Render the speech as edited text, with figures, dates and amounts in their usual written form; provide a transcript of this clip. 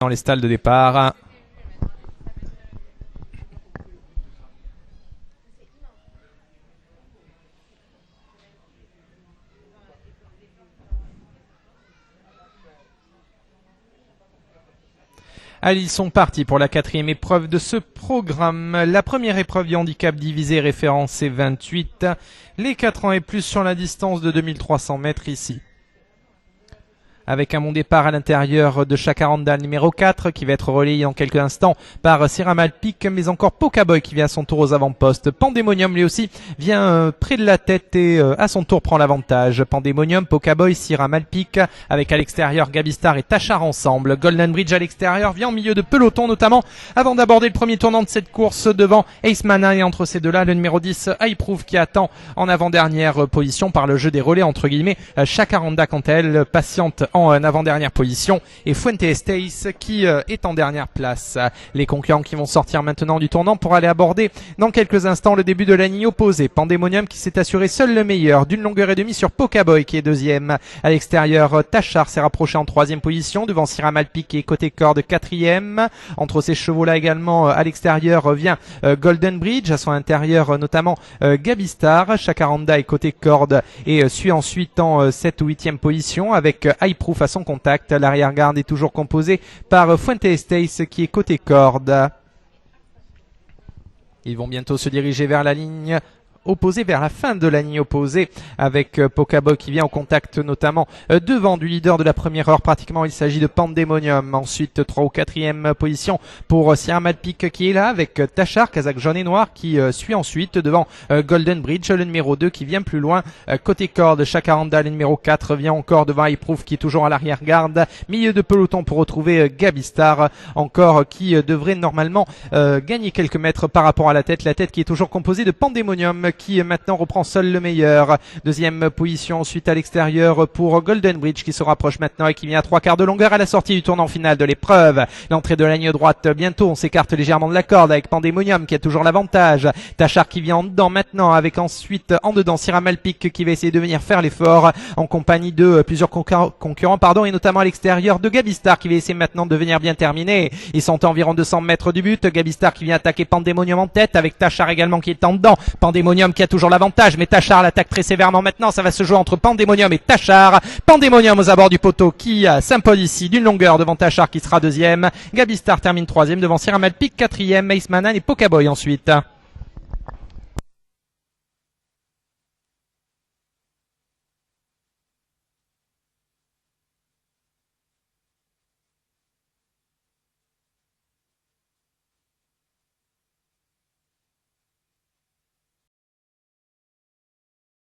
dans les stalles de départ. Allez, ils sont partis pour la 4e épreuve de ce programme. La première épreuve du handicap divisé référencée 28. Les 4 ans et plus sur la distance de 2300 mètres ici. Avec un bon départ à l'intérieur de Chacaranda numéro 4 qui va être relayé en quelques instants par Siram Alpic, mais encore Pocaboy qui vient à son tour aux avant-postes. Pandemonium lui aussi vient près de la tête et à son tour prend l'avantage. Pandemonium, Pocaboy, Siram Alpic avec à l'extérieur Gabistar et Tachar ensemble. Golden Bridge à l'extérieur vient en milieu de peloton notamment avant d'aborder le premier tournant de cette course devant Ace Mana et entre ces deux-là le numéro 10 Highproof qui attend en avant-dernière position par le jeu des relais entre guillemets. Chacaranda quant à elle patiente en avant-dernière position et Fuente Estace qui est en dernière place. Les concurrents qui vont sortir maintenant du tournant pour aller aborder dans quelques instants le début de la ligne opposée. Pandemonium qui s'est assuré seul le meilleur d'une longueur et demie sur Pocaboy qui est deuxième. À l'extérieur, Tachar s'est rapproché en 3e position devant Siram Alpic qui est côté corde 4e. Entre ces chevaux-là également à l'extérieur vient Golden Bridge, à son intérieur notamment Gabistar. Chacaranda est côté corde et suit ensuite en 7 ou 8e position avec Highproof à son contact. L'arrière-garde est toujours composée par Fuente Estace qui est côté corde. Ils vont bientôt se diriger vers la ligne opposé vers la fin de la ligne opposée avec Pocaboy qui vient en contact notamment devant du leader de la première heure pratiquement. Il s'agit de Pandemonium. Ensuite 3 ou 4e position pour Siram Alpic qui est là avec Tachar, Kazakh jaune et noir qui suit ensuite devant Golden Bridge le numéro 2 qui vient plus loin côté corde. Chacaranda le numéro 4 vient encore devant Highproof qui est toujours à l'arrière-garde. Milieu de peloton pour retrouver Gabistar encore qui devrait normalement gagner quelques mètres par rapport à la tête qui est toujours composée de Pandemonium qui maintenant reprend seul le meilleur. 2e position ensuite à l'extérieur pour Golden Bridge qui se rapproche maintenant et qui vient à 3/4 de longueur à la sortie du tournant final de l'épreuve. L'entrée de la ligne droite bientôt, on s'écarte légèrement de la corde avec Pandemonium qui a toujours l'avantage. Tachar qui vient en dedans maintenant avec ensuite en dedans Siram Alpic qui va essayer de venir faire l'effort en compagnie de plusieurs concurrents et notamment à l'extérieur de Gabistar qui va essayer maintenant de venir bien terminer. Ils sont à environ 200 mètres du but. Gabistar qui vient attaquer Pandemonium en tête avec Tachar également qui est en dedans. Pandemonium qui a toujours l'avantage, mais Tachar l'attaque très sévèrement maintenant. Ça va se jouer entre Pandemonium et Tachar. Pandemonium aux abords du poteau qui s'impose ici d'une longueur devant Tachar qui sera 2e. Gabistar termine 3e devant Siram Alpic 4e, Ace Manan et Pocaboy ensuite.